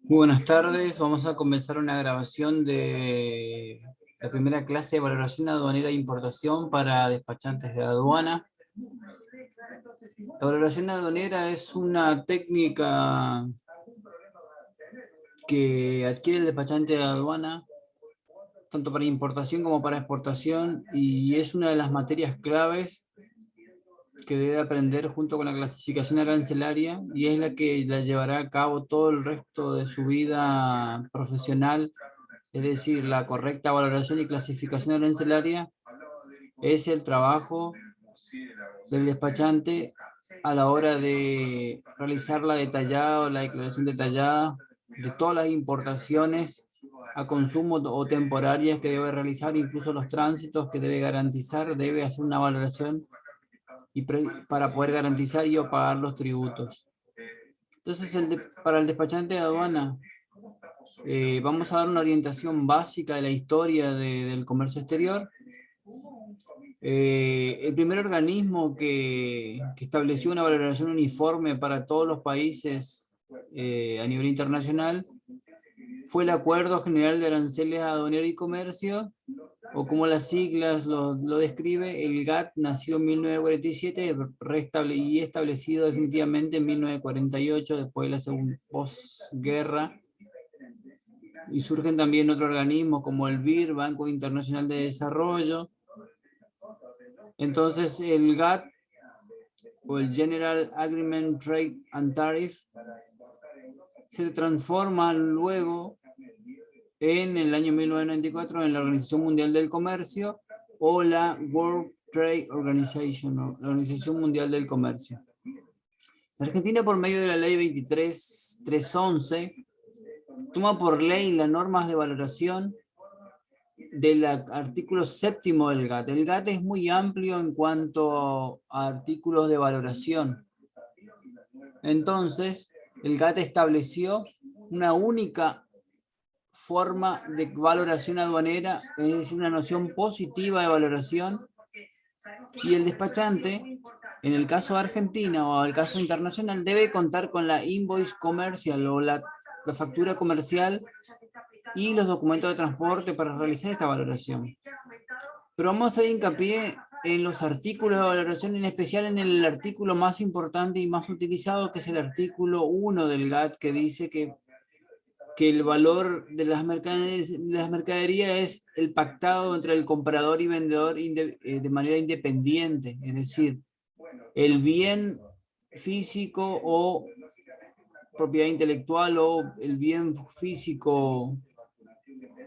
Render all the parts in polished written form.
Muy buenas tardes, vamos a comenzar una grabación de la primera clase de valoración aduanera e importación para despachantes de aduana. La valoración aduanera es una técnica que adquiere el despachante de aduana, tanto para importación como para exportación, y es una de las materias claves que debe aprender junto con la clasificación arancelaria, y es la que la llevará a cabo todo el resto de su vida profesional. Es decir, la correcta valoración y clasificación arancelaria es el trabajo del despachante a la hora de realizar la detallada o la declaración detallada de todas las importaciones a consumo o temporarias que debe realizar, incluso los tránsitos que debe garantizar, debe hacer una valoración para poder garantizar y o pagar los tributos. Entonces, para el despachante de aduana, vamos a dar una orientación básica de la historia del comercio exterior. El primer organismo que estableció una valoración uniforme para todos los países a nivel internacional fue el Acuerdo General de Aranceles Aduanera y Comercio, o como las siglas lo describe, el GATT nació en 1947 y establecido definitivamente en 1948, después de la segunda posguerra. Y surgen también otros organismos como el BIR, Banco Internacional de Desarrollo. Entonces el GATT, o el General Agreement Trade and Tariff, se transforma luego en el año 1994 en la Organización Mundial del Comercio, o la World Trade Organization, la Organización Mundial del Comercio. La Argentina, por medio de la ley 23.311, toma por ley las normas de valoración del artículo 7º del GATT. El GATT es muy amplio en cuanto a artículos de valoración. Entonces, el GATT estableció una única forma de valoración aduanera, es decir, una noción positiva de valoración, y el despachante, en el caso de Argentina o el caso internacional, debe contar con la invoice comercial o la factura comercial y los documentos de transporte para realizar esta valoración. Pero vamos a hacer hincapié en los artículos de valoración, en especial en el artículo más importante y más utilizado, que es el artículo 1 del GATT, que dice que el valor de las mercaderías es el pactado entre el comprador y vendedor de manera independiente, es decir, el bien físico o propiedad intelectual o el bien físico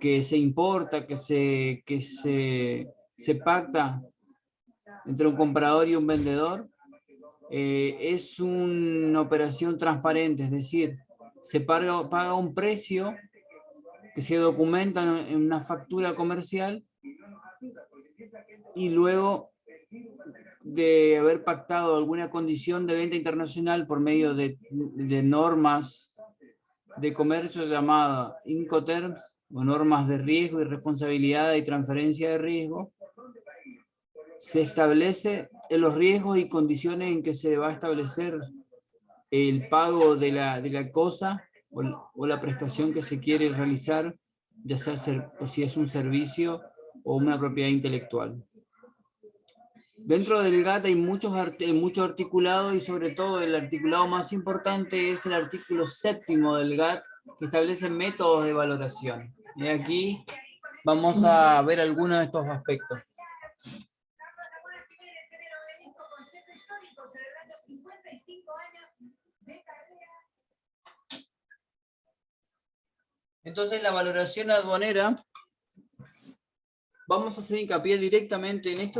que se importa, que se pacta entre un comprador y un vendedor, es una operación transparente, es decir, se paga un precio que se documenta en una factura comercial, y luego de haber pactado alguna condición de venta internacional por medio de normas de comercio llamadas Incoterms, o normas de riesgo y responsabilidad y transferencia de riesgo, se establece los riesgos y condiciones en que se va a establecer el pago de la cosa o la prestación que se quiere realizar, ya sea si es un servicio o una propiedad intelectual. Dentro del GATT hay muchos articulados, y sobre todo el articulado más importante es el artículo 7º del GATT, que establece métodos de valoración. Y aquí vamos a ver algunos de estos aspectos. Entonces, la valoración aduanera, vamos a hacer hincapié directamente en este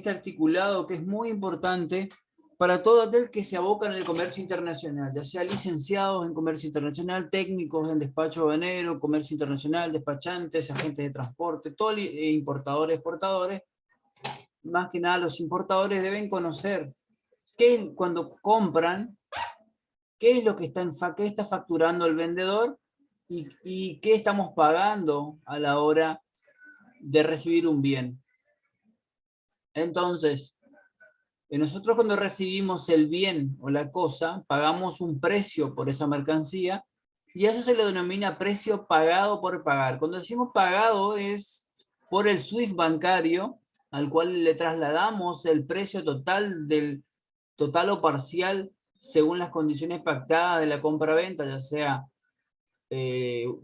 articulado, que es muy importante para todo aquel que se aboca en el comercio internacional, ya sea licenciados en comercio internacional, técnicos en despacho aduanero, comercio internacional, despachantes, agentes de transporte, todos importadores, exportadores. Más que nada, los importadores deben conocer cuando compran, qué es lo que qué está facturando el vendedor y qué estamos pagando a la hora de recibir un bien. Entonces, Nosotros cuando recibimos el bien o la cosa, pagamos un precio por esa mercancía, y eso se le denomina precio pagado por pagar. Cuando decimos pagado es por el SWIFT bancario, al cual le trasladamos el precio total total o parcial según las condiciones pactadas de la compra-venta, ya sea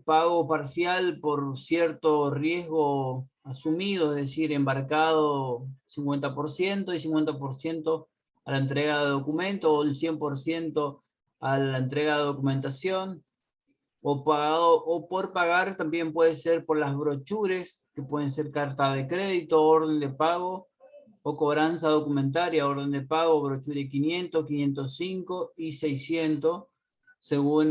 pago parcial por cierto riesgo asumido, es decir, embarcado 50% y 50% a la entrega de documento, o el 100% a la entrega de documentación, o pagado o por pagar. También puede ser por las brochures, que pueden ser carta de crédito, orden de pago, o cobranza documentaria, orden de pago, brochure 500, 505 y 600, según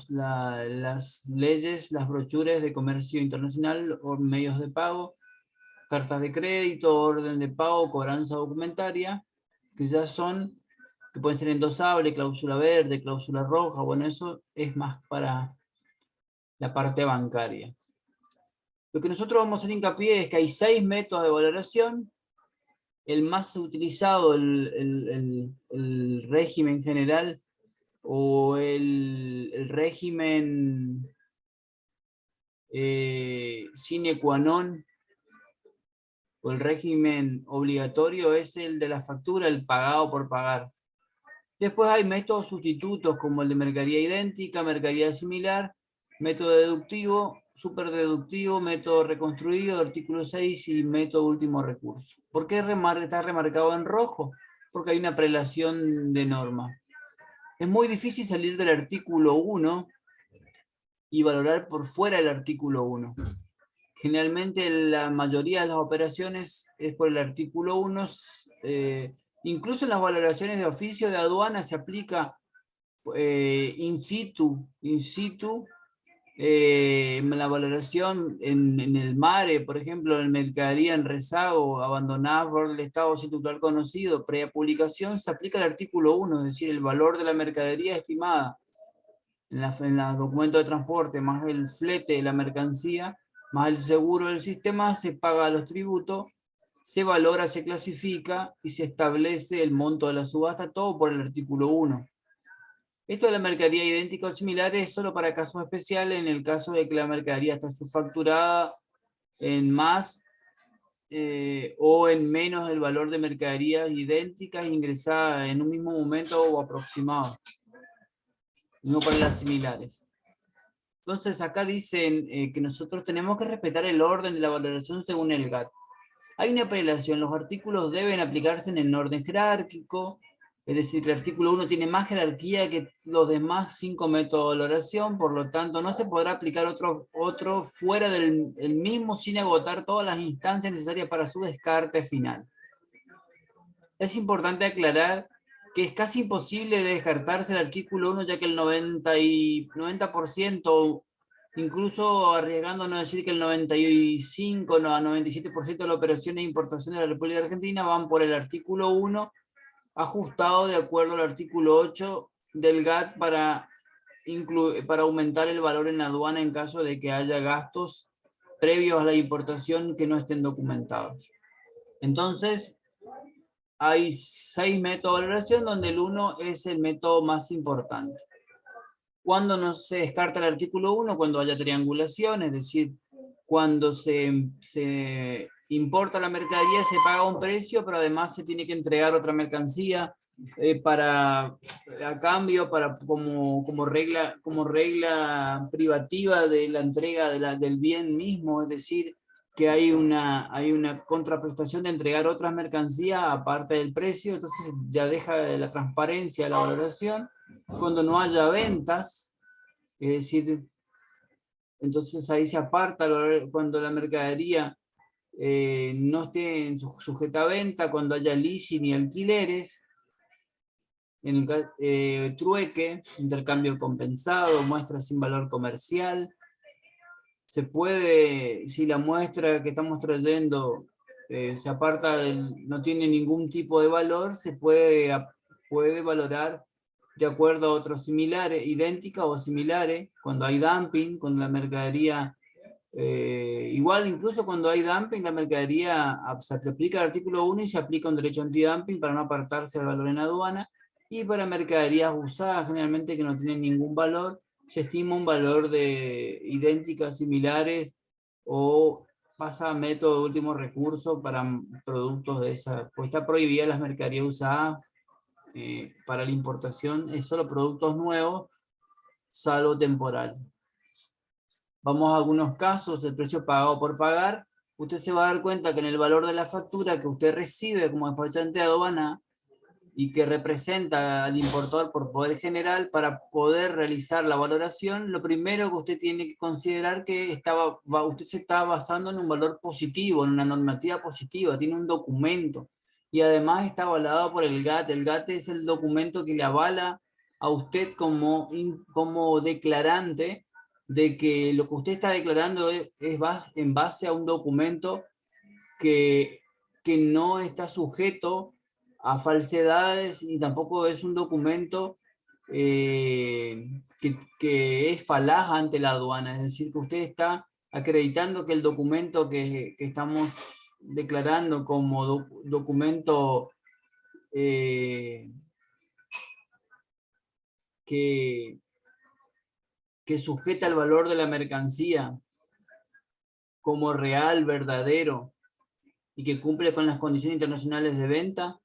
las leyes, las brochures de comercio internacional o medios de pago, cartas de crédito, orden de pago, cobranza documentaria, que ya son, que pueden ser endosables, cláusula verde, cláusula roja. Bueno, eso es más para la parte bancaria. Lo que nosotros vamos a hacer hincapié es que hay 6 métodos de valoración. El más utilizado, el régimen general, o el régimen sine qua non, o el régimen obligatorio, es el de la factura, el pagado por pagar. Después hay métodos sustitutos como el de mercadería idéntica, mercadería similar, método deductivo, superdeductivo, método reconstruido, artículo 6 y método último recurso. ¿Por qué está remarcado en rojo? Porque hay una prelación de norma. Es muy difícil salir del artículo 1 y valorar por fuera del artículo 1. Generalmente la mayoría de las operaciones es por el artículo 1, incluso en las valoraciones de oficio de aduana se aplica in situ, la valoración en el mare, por ejemplo, en mercadería en rezago, abandonada por el estado sin titular conocido, previa publicación, se aplica el artículo 1, es decir, el valor de la mercadería estimada en los documentos de transporte, más el flete de la mercancía, más el seguro del sistema, se paga los tributos, se valora, se clasifica y se establece el monto de la subasta, todo por el artículo 1. Esto de la mercadería idéntica o similar es solo para casos especiales, en el caso de que la mercadería está subfacturada en más o en menos del valor de mercaderías idénticas ingresadas en un mismo momento o aproximado, no para las similares. Entonces acá dicen que nosotros tenemos que respetar el orden de la valoración según el GATT. Hay una prelación, los artículos deben aplicarse en el orden jerárquico, es decir, que el artículo 1 tiene más jerarquía que los demás 5 métodos de valoración, por lo tanto no se podrá aplicar otro fuera del mismo sin agotar todas las instancias necesarias para su descarte final. Es importante aclarar que es casi imposible descartarse el artículo 1, ya que el 90%, incluso arriesgando a no decir que el 95 a 97% de las operaciones de importación de la República Argentina van por el artículo 1, ajustado de acuerdo al artículo 8 del GATT para aumentar el valor en la aduana en caso de que haya gastos previos a la importación que no estén documentados. Entonces, hay 6 métodos de valoración, donde el 1 es el método más importante. ¿Cuándo no se descarta el artículo 1? Cuando haya triangulación, es decir, cuando se importa la mercadería, se paga un precio, pero además se tiene que entregar otra mercancía a cambio, como regla privativa de la entrega del bien mismo, es decir, que hay una contraprestación de entregar otras mercancías aparte del precio. Entonces ya deja de la transparencia de la valoración. Cuando no haya ventas, es decir, entonces ahí se aparta cuando la mercadería no esté sujeta a venta, cuando haya leasing y alquileres, en el trueque, intercambio compensado, muestra sin valor comercial. Se puede, si la muestra que estamos trayendo se aparta, no tiene ningún tipo de valor, se puede valorar de acuerdo a otros similares, idénticas o similares, cuando hay dumping, cuando la mercadería Igual, incluso cuando hay dumping, la mercadería se aplica el artículo 1 y se aplica un derecho antidumping para no apartarse del valor en aduana. Y para mercaderías usadas, generalmente que no tienen ningún valor, se estima un valor de idénticas, similares, o pasa a método de último recurso para productos de esa. Pues está prohibida las mercaderías usadas para la importación, es solo productos nuevos, salvo temporal. Vamos a algunos casos, el precio pagado por pagar. Usted se va a dar cuenta que en el valor de la factura que usted recibe como despachante de aduana y que representa al importador por poder general, para poder realizar la valoración, lo primero que usted tiene que considerar que usted se está basando en un valor positivo, en una normativa positiva, tiene un documento, y además está avalado por el GATE. El GATE es el documento que le avala a usted como declarante de que lo que usted está declarando es en base a un documento que no está sujeto a falsedades, y tampoco es un documento que es falaz ante la aduana. Es decir, que usted está acreditando que el documento que estamos declarando como documento que sujeta el valor de la mercancía como real, verdadero, y que cumple con las condiciones internacionales de venta,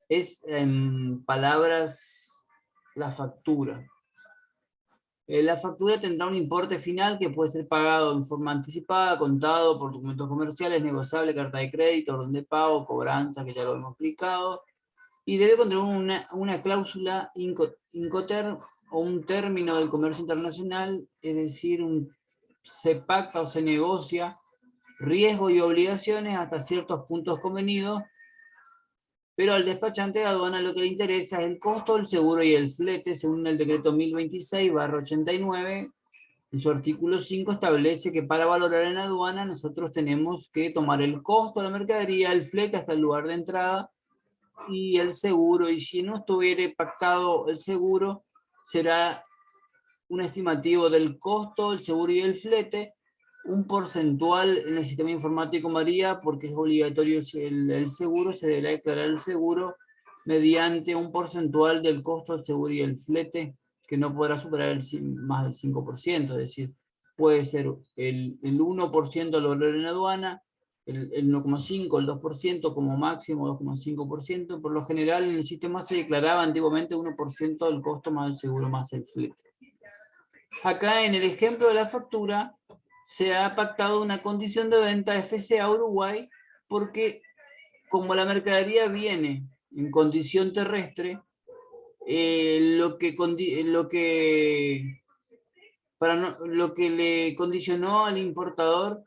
es, en palabras, la factura. La factura tendrá un importe final que puede ser pagado en forma anticipada, contado, por documentos comerciales, negociable, carta de crédito, orden de pago, cobranza, que ya lo hemos explicado, y debe contener una cláusula Incoterm, o un término del comercio internacional, es decir, se pacta o se negocia riesgo y obligaciones hasta ciertos puntos convenidos, pero al despachante de aduana lo que le interesa es el costo del seguro y el flete, según el decreto 1026/89. En su artículo 5 establece que para valorar en aduana nosotros tenemos que tomar el costo de la mercadería, el flete hasta el lugar de entrada y el seguro, y si no estuviera pactado el seguro, será un estimativo del costo, el seguro y el flete, un porcentual en el sistema informático María, porque es obligatorio el seguro, se deberá declarar el seguro mediante un porcentual del costo del seguro y el flete, que no podrá superar más del 5%, es decir, puede ser el 1% del valor en aduana, el 1,5%, el 2%, como máximo 2,5%. Por lo general en el sistema se declaraba antiguamente 1% del costo más el seguro más el flete. Acá en el ejemplo de la factura se ha pactado una condición de venta FCA Uruguay, porque como la mercadería viene en condición terrestre, lo que le condicionó al importador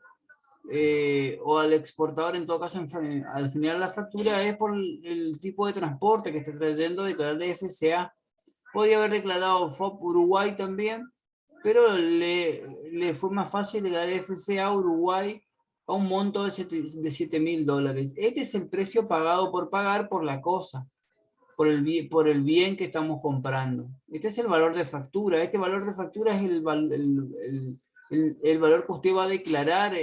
o al exportador, en todo caso, al generar la factura, es por el tipo de transporte que está trayendo, declararle FCA. Podía haber declarado FOB Uruguay también, pero le fue más fácil declarar FCA Uruguay a un monto de $7.000. Este es el precio pagado por pagar por la cosa, por el bien que estamos comprando. Este es el valor de factura. Este valor de factura es el valor que usted va a declarar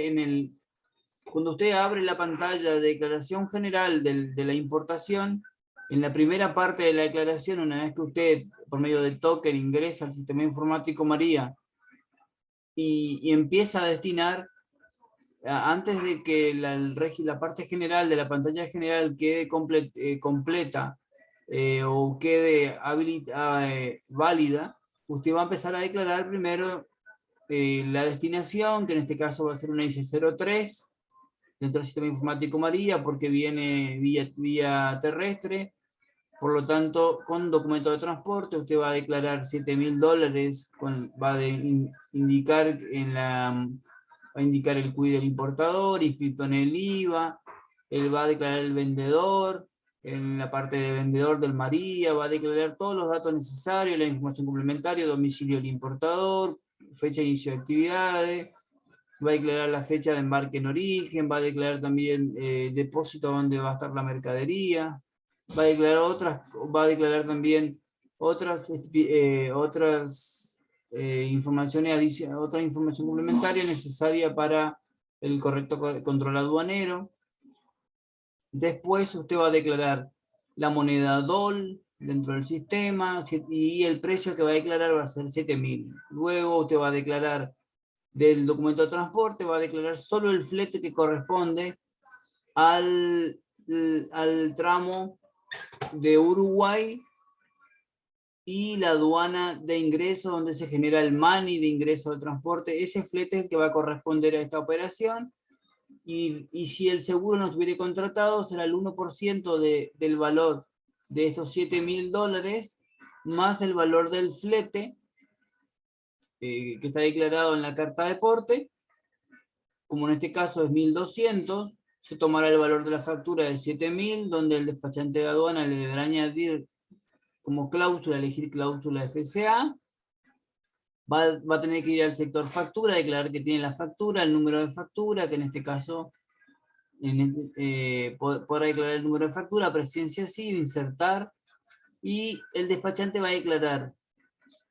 cuando usted abre la pantalla de declaración general de la importación. En la primera parte de la declaración, una vez que usted, por medio del token, ingresa al sistema informático María y empieza a destinar, antes de que la parte general de la pantalla general quede completa o quede válida, usted va a empezar a declarar primero la destinación, que en este caso va a ser una IC03, dentro del sistema informático María, porque viene vía terrestre. Por lo tanto, con documento de transporte, usted va a declarar $7.000, va a indicar el CUI del importador, inscrito en el IVA. Él va a declarar el vendedor, en la parte de vendedor del María, va a declarar todos los datos necesarios, la información complementaria, domicilio del importador, fecha de inicio de actividades, va a declarar la fecha de embarque en origen, va a declarar también depósito donde va a estar la mercadería, va a declarar también otras otra información complementaria necesaria para el correcto control aduanero. Después usted va a declarar la moneda DOL dentro del sistema y el precio que va a declarar va a ser 7.000. Luego usted va a declarar del documento de transporte, va a declarar solo el flete que corresponde al tramo de Uruguay y la aduana de ingreso donde se genera el money de ingreso del transporte. Ese flete es el que va a corresponder a esta operación. Y si el seguro no estuviera contratado, será el 1% del valor de estos $7.000 más el valor del flete que está declarado en la carta de porte. Como en este caso es 1.200, se tomará el valor de la factura de 7.000, donde el despachante de aduana le deberá añadir como cláusula, elegir cláusula FCA. Va a tener que ir al sector factura, declarar que tiene la factura, el número de factura, que en este caso podrá declarar el número de factura, presencia civil, insertar, y el despachante va a declarar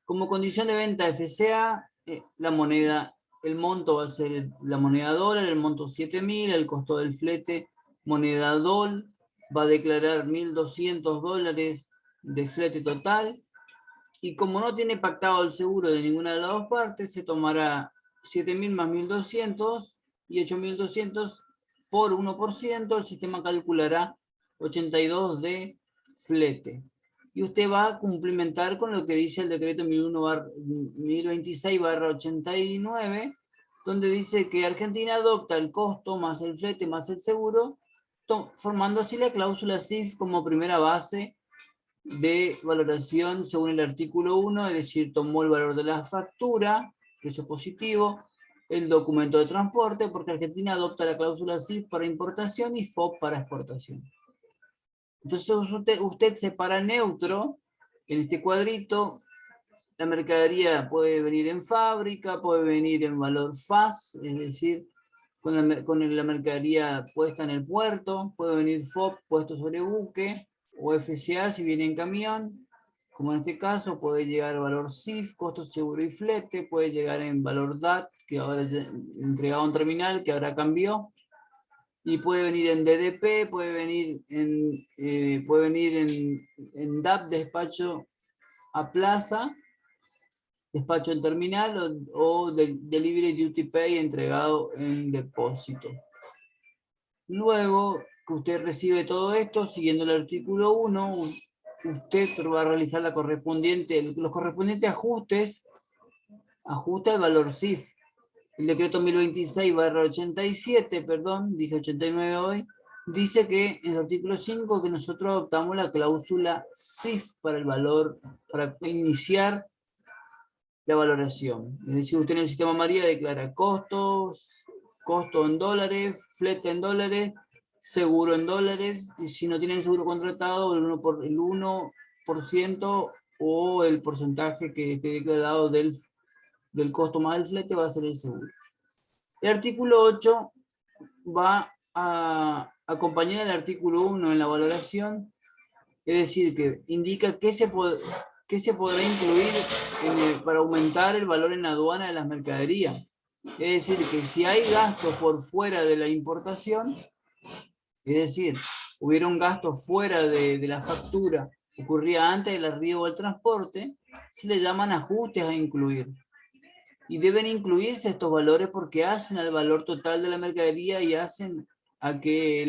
como condición de venta FCA, la moneda, el monto va a ser la moneda dólar, el monto 7.000, el costo del flete, moneda DOL, va a declarar $1.200 de flete total, y como no tiene pactado el seguro de ninguna de las dos partes, se tomará 7.000 más 1.200 y 8.200 por 1%, el sistema calculará 82 de flete. Y usted va a cumplimentar con lo que dice el decreto 1026/89, donde dice que Argentina adopta el costo más el flete más el seguro, formando así la cláusula CIF como primera base de valoración según el artículo 1, es decir, tomó el valor de la factura, precio positivo, el documento de transporte, porque Argentina adopta la cláusula CIF para importación y FOB para exportación. Entonces usted separa neutro en este cuadrito. La mercadería puede venir en fábrica, puede venir en valor FAS, es decir, con la mercadería puesta en el puerto, puede venir FOB puesto sobre buque, o FCA si viene en camión, como en este caso puede llegar al valor CIF, costo seguro y flete, puede llegar en valor DAT, que ahora entregado a un terminal, que ahora cambió, y puede venir en DDP, puede venir en DAP, despacho a plaza, despacho en terminal, o delivery duty pay entregado en depósito. Luego que usted recibe todo esto, siguiendo el artículo 1, usted va a realizar los correspondientes ajustes, ajusta el valor CIF. El decreto 1026/87, perdón, dije 89 hoy, dice que en el artículo 5 que nosotros adoptamos la cláusula CIF para el valor, para iniciar la valoración. Es decir, usted en el sistema María declara costo en dólares, flete en dólares, seguro en dólares, y si no tienen seguro contratado, el 1% o el porcentaje que esté declarado del costo más el flete va a ser el seguro. El artículo 8 va a acompañar el artículo 1 en la valoración, es decir, que indica qué se podrá incluir para aumentar el valor en aduana de las mercaderías. Es decir, que si hay gastos por fuera de la importación, es decir, hubiera un gasto fuera de la factura, ocurría antes del arribo del transporte, se le llaman ajustes a incluir. Y deben incluirse estos valores porque hacen al valor total de la mercadería y hacen a que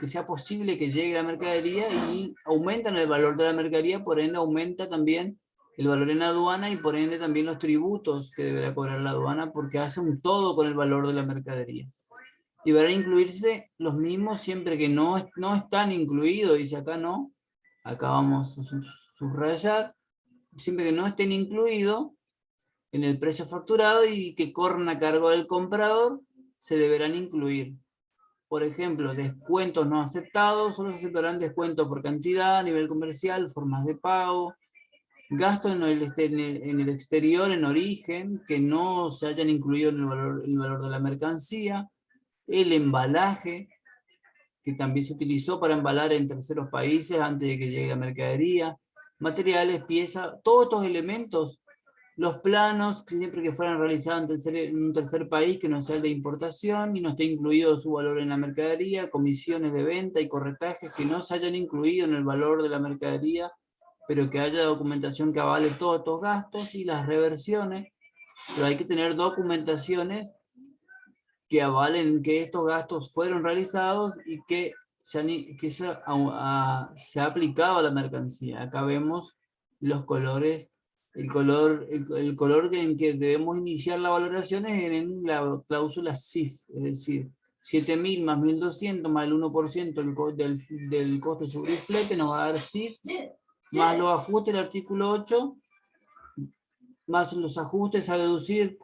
sea posible que llegue la mercadería, y aumentan el valor de la mercadería, por ende aumenta también el valor en aduana y por ende también los tributos que deberá cobrar la aduana, porque hace un todo con el valor de la mercadería. Deberán incluirse los mismos siempre que no están incluidos, dice acá no, acá vamos a subrayar, siempre que no estén incluidos en el precio facturado y que corran a cargo del comprador, se deberán incluir. Por ejemplo, descuentos no aceptados, solo se aceptarán descuentos por cantidad, a nivel comercial, formas de pago, gastos en el exterior, en origen, que no se hayan incluido en el valor de la mercancía, el embalaje, que también se utilizó para embalar en terceros países antes de que llegue la mercadería, materiales, piezas, todos estos elementos Los planos, siempre que fueran realizados en un tercer país que no sea el de importación y no esté incluido su valor en la mercadería, comisiones de venta y corretajes que no se hayan incluido en el valor de la mercadería, pero que haya documentación que avale todos estos gastos, y las reversiones, pero hay que tener documentaciones que avalen que estos gastos fueron realizados y que se ha aplicado a la mercancía. Acá vemos los colores, el color en que debemos iniciar la valoración es en la cláusula SIF, es decir, 7.000 más 1.200 más el 1% del costo sobre el flete nos va a dar SIF, más los ajustes del artículo 8, más los ajustes a deducir,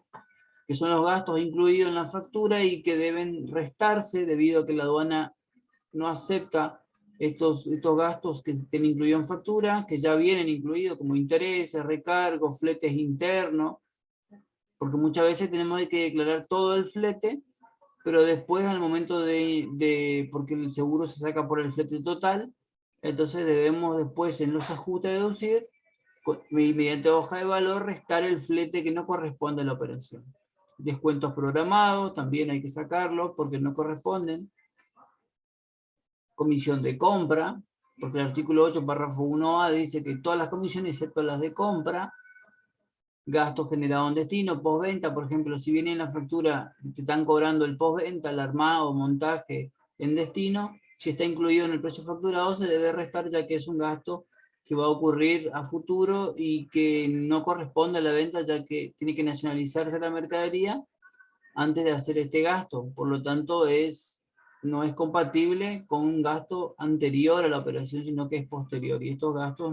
que son los gastos incluidos en la factura y que deben restarse debido a que la aduana no acepta estos gastos que tienen incluidos en factura, que ya vienen incluidos como intereses, recargos, fletes internos, porque muchas veces tenemos que declarar todo el flete, pero después al momento porque el seguro se saca por el flete total, entonces debemos después en los ajustes deducir, mediante hoja de valor, restar el flete que no corresponde a la operación. Descuentos programados, también hay que sacarlos porque no corresponden. Comisión de compra, porque el artículo 8, párrafo 1a, dice que todas las comisiones, excepto las de compra. Gastos generados en destino, postventa, por ejemplo, si viene en la factura, te están cobrando el postventa, el armado, montaje en destino, si está incluido en el precio facturado, se debe restar, ya que es un gasto que va a ocurrir a futuro y que no corresponde a la venta, ya que tiene que nacionalizarse la mercadería antes de hacer este gasto. Por lo tanto, no es compatible con un gasto anterior a la operación, sino que es posterior. Y estos gastos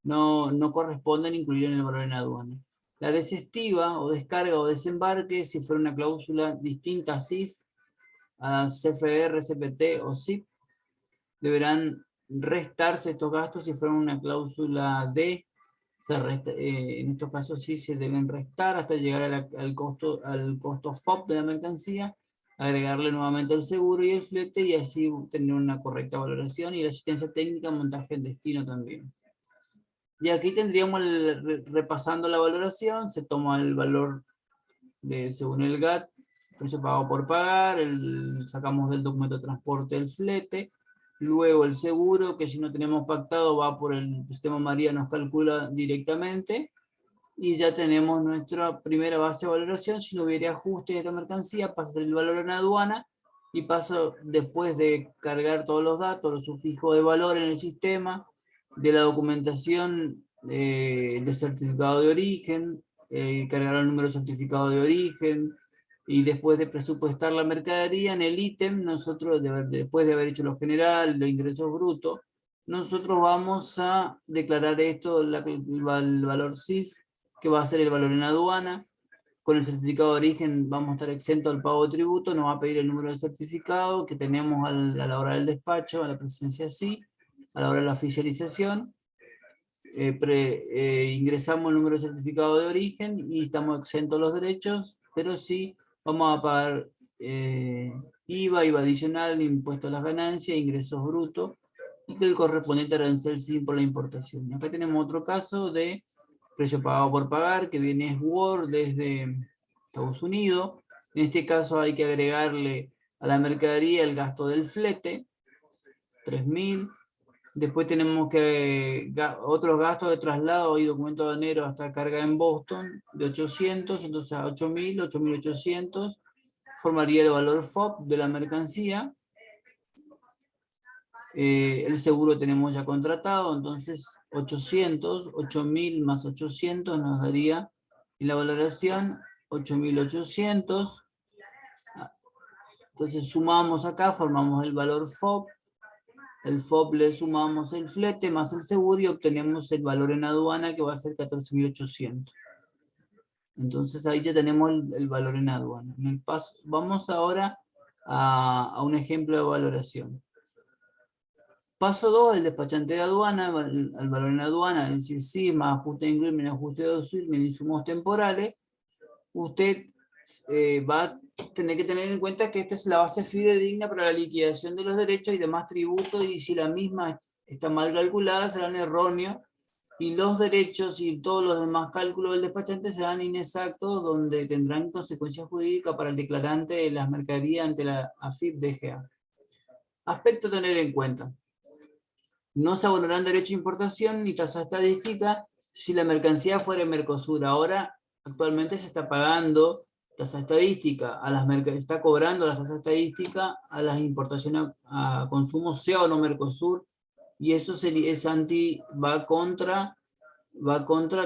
no corresponden incluir en el valor en aduana. La desestiva o descarga o desembarque, si fuera una cláusula distinta a SIF, a CFR, CPT o SIP, deberán restarse estos gastos. Si fuera una cláusula D, en estos casos sí se deben restar hasta llegar al costo FOB de la mercancía, agregarle nuevamente el seguro y el flete y así tener una correcta valoración, y la asistencia técnica, montaje en destino también. Y aquí tendríamos, repasando la valoración, se toma el valor según el GAT, precio pagado por pagar, sacamos del documento de transporte el flete, luego el seguro, que si no tenemos pactado va por el sistema María, nos calcula directamente, y ya tenemos nuestra primera base de valoración. Si no hubiera ajuste de esta mercancía, pasa el valor en aduana, y paso, después de cargar todos los datos, los sufijos de valor en el sistema, de la documentación de certificado de origen, cargar el número de certificado de origen, y después de presupuestar la mercadería en el ítem, nosotros, después de haber hecho lo general, los ingresos brutos, nosotros vamos a declarar esto, el valor CIF, que va a ser el valor en aduana. Con el certificado de origen vamos a estar exentos al pago de tributo, nos va a pedir el número de certificado que tenemos a la hora del despacho, a la presencia sí, a la hora de la oficialización. Ingresamos el número de certificado de origen y estamos exentos de los derechos, pero sí vamos a pagar IVA adicional, impuesto a las ganancias, ingresos brutos, y que el correspondiente arancel sí por la importación. Y acá tenemos otro caso de precio pagado por pagar, que viene Word desde Estados Unidos. En este caso hay que agregarle a la mercadería el gasto del flete, 3.000. Después tenemos otros gastos de traslado y documento aduanero hasta carga en Boston de 800, entonces a 8.000, 8.800 formaría el valor FOB de la mercancía. El seguro tenemos ya contratado, entonces 8.000 más 800 nos daría en la valoración 8.800. Entonces sumamos acá, formamos el valor FOB. El FOB le sumamos el flete más el seguro y obtenemos el valor en aduana, que va a ser 14.800. Entonces ahí ya tenemos el valor en aduana. Vamos ahora a un ejemplo de valoración. Paso 2, el despachante de aduana, el valor en aduana, es decir, sí, más ajuste de incluir, menos ajuste de deducir, menos insumos temporales. Usted va a tener que tener en cuenta que esta es la base fidedigna para la liquidación de los derechos y demás tributos, y si la misma está mal calculada, serán erróneos Y los derechos y todos los demás cálculos del despachante serán inexactos, donde tendrán consecuencias jurídicas para el declarante de las mercaderías ante la AFIP-DGA. Aspecto a tener en cuenta. No se abonarán derecho de importación ni tasa estadística si la mercancía fuera en Mercosur. Ahora, actualmente se está pagando tasa estadística, está cobrando la tasa estadística a las importaciones a consumo, sea o no Mercosur, y eso va contra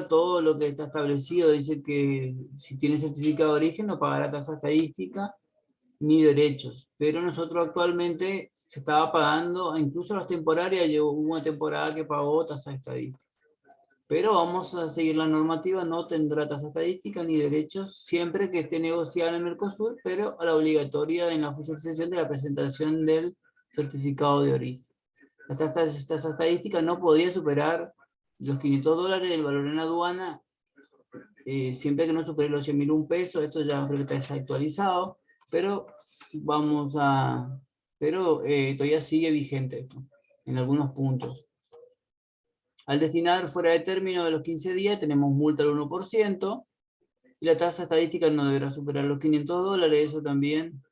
todo lo que está establecido. Dice que si tiene certificado de origen no pagará tasa estadística ni derechos, pero nosotros actualmente se estaba pagando, incluso las temporarias, hubo una temporada que pagó tasa estadística. Pero vamos a seguir la normativa, no tendrá tasa estadística ni derechos, siempre que esté negociada en el Mercosur, pero a la obligatoria en la oficialización de la presentación del certificado de origen. La tasa estadística no podía superar los $500 del valor en aduana, siempre que no supere los 100.001 pesos. Esto ya creo que está actualizado, pero todavía sigue vigente esto, en algunos puntos. Al destinar fuera de término de los 15 días, tenemos multa del 1%, y la tasa estadística no deberá superar los $500, eso también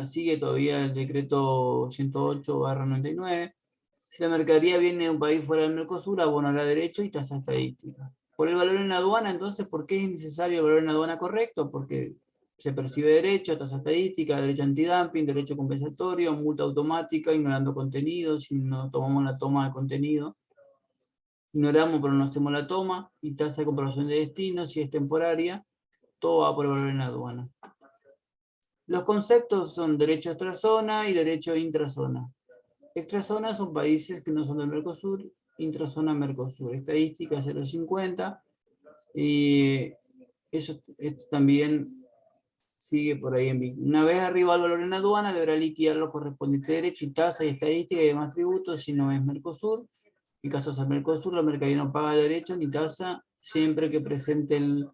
sigue todavía el decreto 108/99. Si la mercadería viene de un país fuera del Mercosur, abonará derecho y tasa estadística. Por el valor en aduana, entonces, ¿por qué es necesario el valor en aduana correcto? Porque se percibe derecho, tasa estadística, derecho antidumping, derecho compensatorio, multa automática, ignorando contenido, si no tomamos la toma de contenido. Ignoramos pero no hacemos la toma, y tasa de comprobación de destino, si es temporaria, todo va por el valor en aduana. Los conceptos son derecho extrazona y derecho intrazona. Extrazona son países que no son del Mercosur, intrazona Mercosur. Estadística 0,50, y eso esto también sigue por ahí en vivo. Una vez arriba el valor en aduana, deberá liquidar los correspondientes derechos y tasa y estadística y demás tributos si no es Mercosur. En caso de ser Mercosur, la mercadería no paga derecho ni tasa siempre que presente el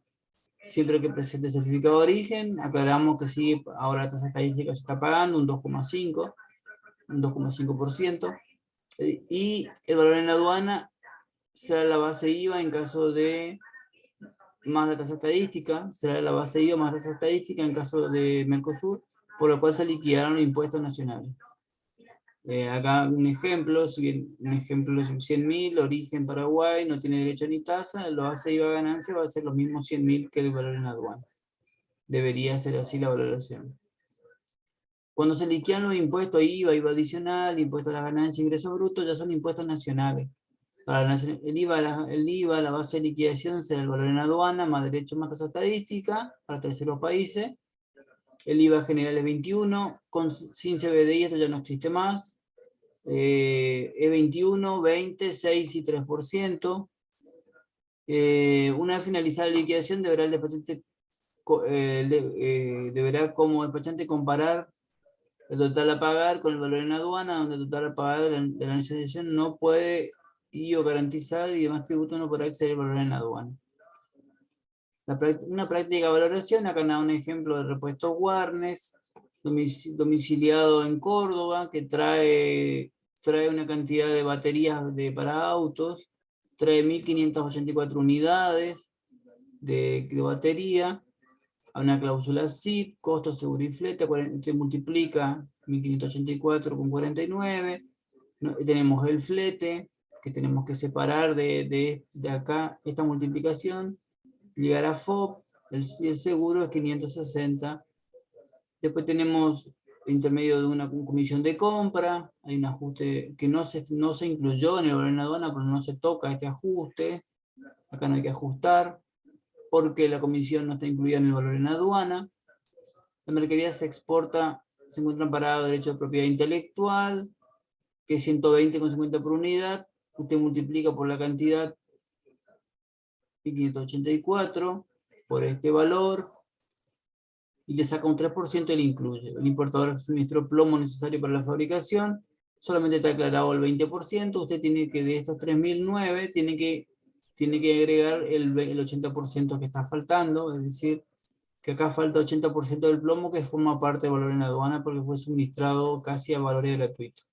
certificado de origen. Aclaramos que sí, ahora la tasa estadística se está pagando un 2,5%. Y el valor en la aduana será la base IVA en caso de más la tasa estadística, será la base IVA más la tasa estadística en caso de Mercosur, por lo cual se liquidaron los impuestos nacionales. Acá un ejemplo, si bien un ejemplo es 100.000, origen Paraguay, no tiene derecho ni tasa, la base IVA ganancia va a ser los mismos 100.000 que el valor en la aduana. Debería ser así la valoración. Cuando se liquidan los impuestos IVA, IVA adicional, impuestos a la ganancia, ingresos brutos, ya son impuestos nacionales. Para el IVA, la base de liquidación será el valor en aduana, más derecho más tasa estadística, para terceros países. El IVA general es 21, sin CBDI esto ya no existe más. Es 21, 20, 6 y 3%. Una vez finalizada la liquidación, deberá el despachante deberá como despachante comparar el total a pagar con el valor en aduana, donde el total a pagar de la negociación no puede o garantizar y demás tributos no podrá exceder el valor en aduana. Una práctica de valoración, acá nada un ejemplo de repuesto Warnes, domiciliado en Córdoba, que trae una cantidad de baterías para autos, trae 1.584 unidades de batería, a una cláusula SIP, costo, seguro y flete, se multiplica 1.584 con 49, tenemos el flete, que tenemos que separar de acá esta multiplicación, ligar a FOB, el seguro es 560, después tenemos intermedio de una comisión de compra, hay un ajuste que no se incluyó en el valor en aduana, pero no se toca este ajuste, acá no hay que ajustar, porque la comisión no está incluida en el valor en aduana. La mercadería se exporta, se encuentra amparado derecho de propiedad intelectual, que es 120,50 por unidad, usted multiplica por la cantidad 584 por este valor, y le saca un 3% y le incluye. El importador suministró plomo necesario para la fabricación, solamente está declarado el 20%, usted tiene que, de estos 3.009, tiene que agregar el 80% que está faltando, es decir, que acá falta 80% del plomo que forma parte del valor en la aduana porque fue suministrado casi a valores gratuitos.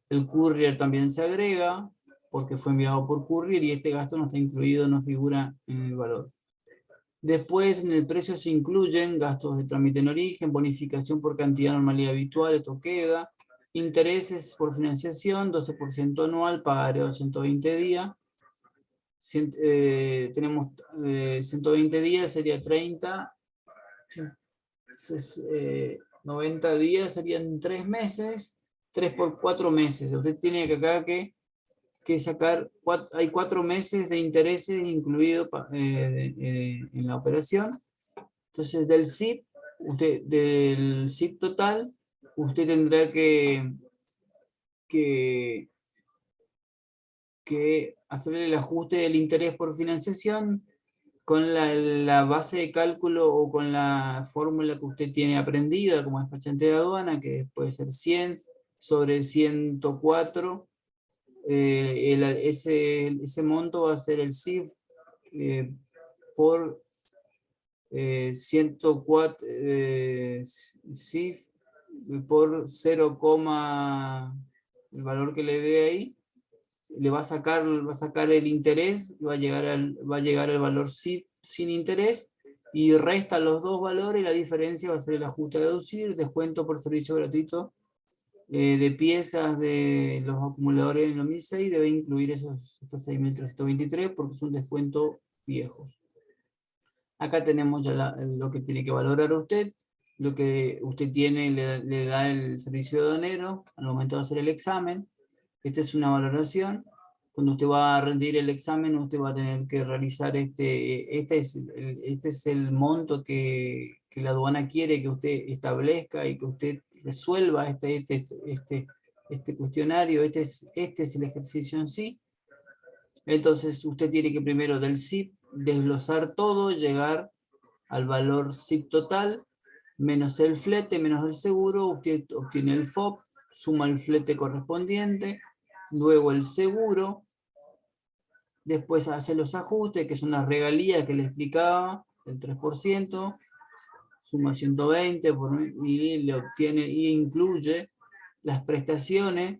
El courier también se agrega, porque fue enviado por courier y este gasto no está incluido, no figura en el valor. Después en el precio se incluyen gastos de trámite en origen, bonificación por cantidad normalidad habitual, esto queda, intereses por financiación, 12% anual, pagaré a 120 días. Tenemos 120 días, sería 30, 90 días serían 3 meses, 3 por 4 meses. Usted tiene que acá que sacar, hay 4 meses de intereses incluidos en la operación. Entonces del SIP total, usted tendrá que hacer el ajuste del interés por financiación con la base de cálculo o con la fórmula que usted tiene aprendida como despachante de aduana, que puede ser 100 sobre 104. Ese monto va a ser el SIF por 104 SIF por 0, el valor que le dé ahí, le va a sacar el interés, va a llegar al valor SIF sin interés, y resta los dos valores, y la diferencia va a ser el ajuste a deducir, descuento por servicio gratuito de piezas de los acumuladores en 2006, debe incluir estos 6.323 porque es un descuento viejo. Acá tenemos ya lo que tiene que valorar usted, lo que usted tiene le da el servicio de aduanero al momento de hacer el examen. Esta es una valoración. Cuando usted va a rendir el examen, usted va a tener que realizar este es el monto que la aduana quiere que usted establezca y que usted resuelva este cuestionario. Este es el ejercicio en sí. Entonces usted tiene que primero del SIP desglosar todo, llegar al valor SIP total, menos el flete, menos el seguro, usted obtiene el FOB, suma el flete correspondiente, luego el seguro, después hace los ajustes, que son las regalías que le explicaba, el 3%, suma 120 y le obtiene y incluye las prestaciones,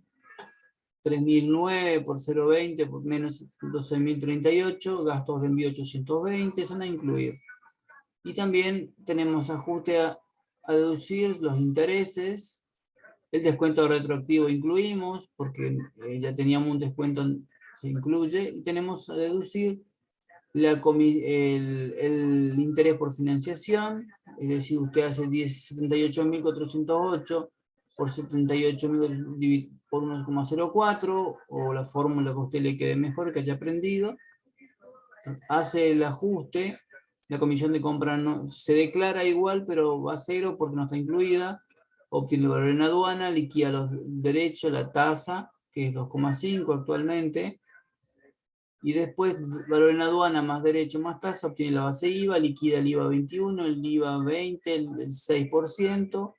3.009 por 0.20 por menos 12.038, gastos de envío 820, son a incluir. Y también tenemos ajuste a deducir los intereses, el descuento retroactivo incluimos, porque ya teníamos un descuento, se incluye, y tenemos a deducir el interés por financiación, es decir, usted hace 78.408 por 78.000 por 1,04, o la fórmula que a usted le quede mejor, que haya aprendido, hace el ajuste, la comisión de compra no, se declara igual, pero va a cero porque no está incluida, obtiene el valor en aduana, liquida los derechos, la tasa, que es 2,5 actualmente, y después valor en aduana más derecho más tasa, obtiene la base IVA, liquida el IVA 21, el IVA 20, el 6%,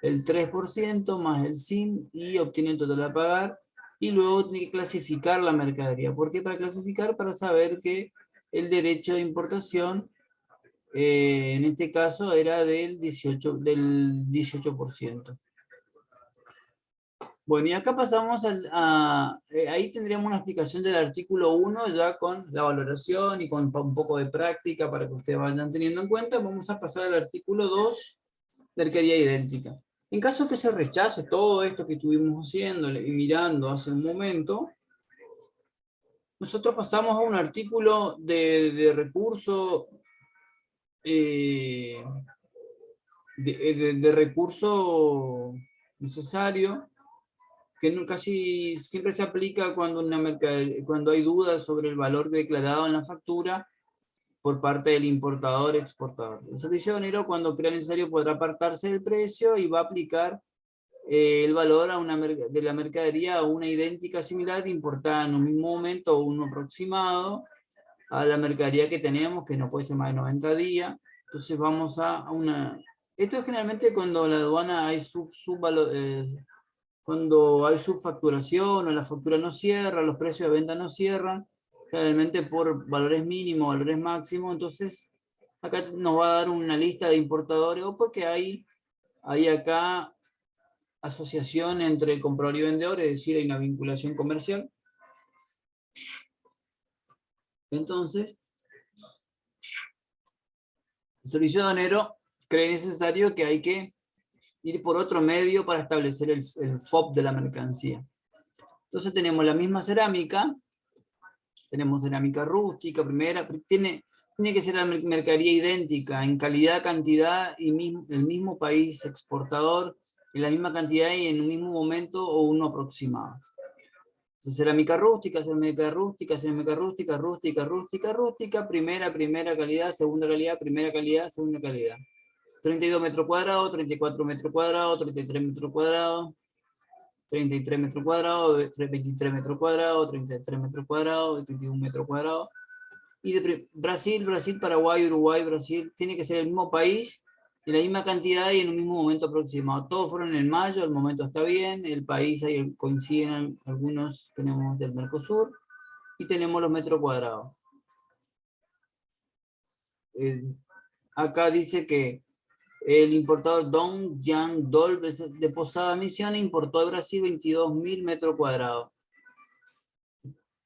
el 3% más el SIM, y obtiene el total a pagar, y luego tiene que clasificar la mercadería. ¿Por qué? Para clasificar, para saber que el derecho de importación, en este caso, era del 18%. Bueno, y acá pasamos ahí tendríamos una explicación del artículo 1, ya con la valoración y con un poco de práctica para que ustedes vayan teniendo en cuenta. Vamos a pasar al artículo 2, mercadería idéntica. En caso que se rechace todo esto que estuvimos haciendo y mirando hace un momento, nosotros pasamos a un artículo de recurso, de recurso necesario, que casi siempre se aplica cuando hay dudas sobre el valor declarado en la factura por parte del importador-exportador. El servicio aduanero, cuando crea necesario, podrá apartarse del precio y va a aplicar el valor de la mercadería a una idéntica similar importada en un mismo momento o uno aproximado a la mercadería que tenemos, que no puede ser más de 90 días. Entonces vamos a una... Esto es generalmente cuando la aduana hay cuando hay subfacturación o la factura no cierra, los precios de venta no cierran, generalmente por valores mínimos, valores máximos. Entonces acá nos va a dar una lista de importadores, o porque hay acá asociación entre el comprador y vendedor, es decir, hay una vinculación comercial. Entonces, el servicio aduanero cree necesario que hay que ir por otro medio para establecer el FOB de la mercancía. Entonces tenemos la misma cerámica, tenemos cerámica rústica, primera, tiene que ser la mercadería idéntica en calidad, cantidad y el mismo país exportador, en la misma cantidad y en un mismo momento o uno aproximado. Entonces, cerámica rústica, cerámica rústica, cerámica rústica, rústica, rústica, rústica, primera calidad, primera calidad, segunda calidad. 32 metros cuadrados, 34 metros cuadrados, 33 metros cuadrados, 33 metros cuadrados, 23 metros cuadrados, 33 metros cuadrados, 31 metros cuadrados. Y de Brasil, Paraguay, Uruguay, Brasil, tiene que ser el mismo país, en la misma cantidad y en un mismo momento aproximado. Todos fueron en mayo, el momento está bien, el país ahí coinciden, algunos tenemos del Mercosur, y tenemos los metros cuadrados. Acá dice que el importador Dong Yang Dol de Posada Misión importó de Brasil 22.000 metros cuadrados.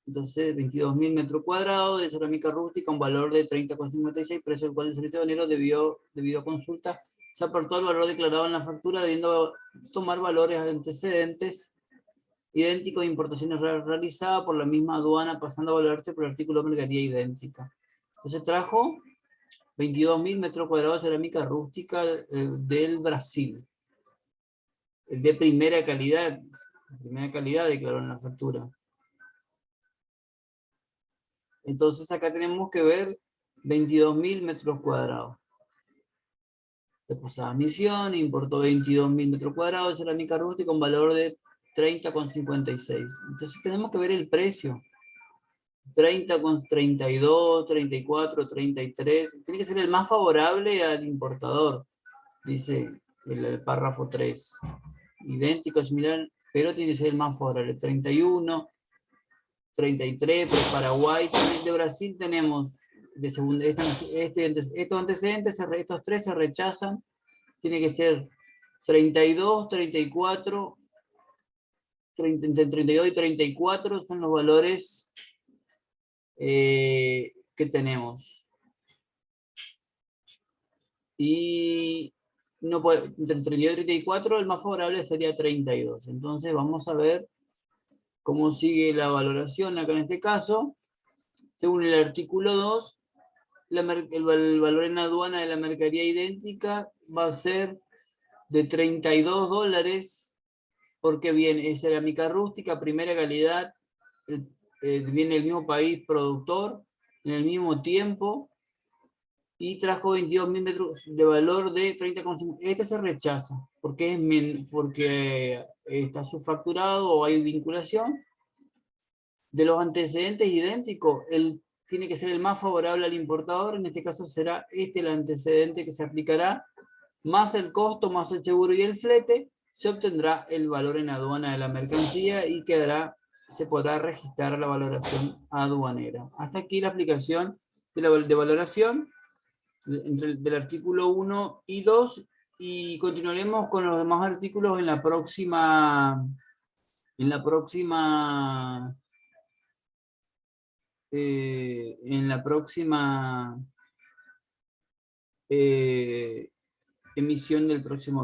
Entonces, 22.000 metros cuadrados de cerámica rústica, un valor de 30,56, precio del cual el servicio aduanero debido a consulta, se aportó el valor declarado en la factura, debiendo tomar valores antecedentes idénticos de importaciones realizadas por la misma aduana, pasando a valorarse por el artículo de mercadería idéntica. Entonces trajo 22.000 metros cuadrados de cerámica rústica del Brasil. De primera calidad declaró en la factura. Entonces acá tenemos que ver 22.000 metros cuadrados. De Posada Misión importó 22.000 metros cuadrados de cerámica rústica con valor de 30,56. Entonces tenemos que ver el precio. 30,32, 34, 33. Tiene que ser el más favorable al importador, dice el párrafo 3. Idéntico, similar, pero tiene que ser el más favorable. 31, 33, pero Paraguay, de Brasil tenemos de segunda, estos antecedentes, estos tres se rechazan, tiene que ser 32, 34, entre 32 y 34 son los valores que tenemos. Y no puede, entre 32 y 34 el más favorable sería 32. Entonces vamos a ver cómo sigue la valoración acá en este caso. Según el artículo 2, el valor en aduana de la mercadería idéntica va a ser de $32, porque viene es cerámica rústica, primera calidad, viene del mismo país productor, en el mismo tiempo, y trajo 22.000 metros de valor de 30,5. Este se rechaza, porque está subfacturado o hay vinculación. De los antecedentes idénticos, tiene que ser el más favorable al importador, en este caso será el antecedente que se aplicará, más el costo, más el seguro y el flete, se obtendrá el valor en aduana de la mercancía y se podrá registrar la valoración aduanera. Hasta aquí la aplicación de valoración del artículo 1 y 2, y continuaremos con los demás artículos en la próxima emisión del próximo